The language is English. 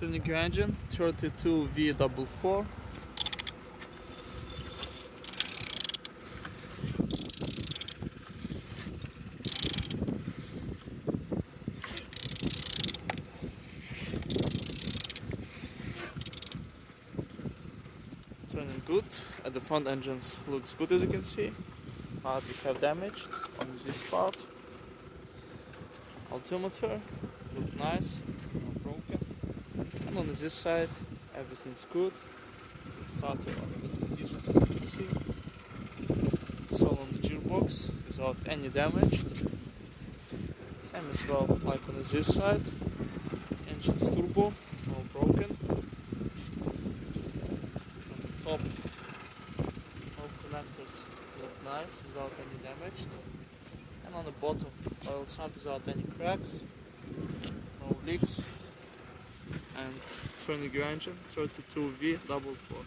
Turning your engine, 32V44. Turning good. At the front engines looks good, as you can see. We have damage on this part. Altimeter looks nice, not broken. And on this side, everything's good. The starter on good conditions, as you can see. It's all on the gearbox without any damage. Same as well like on this side. Engine's turbo, all broken. On the top, all connectors look nice without any damage. And on the bottom, oil sump without any cracks, no leaks. And turning your engine, 32V44.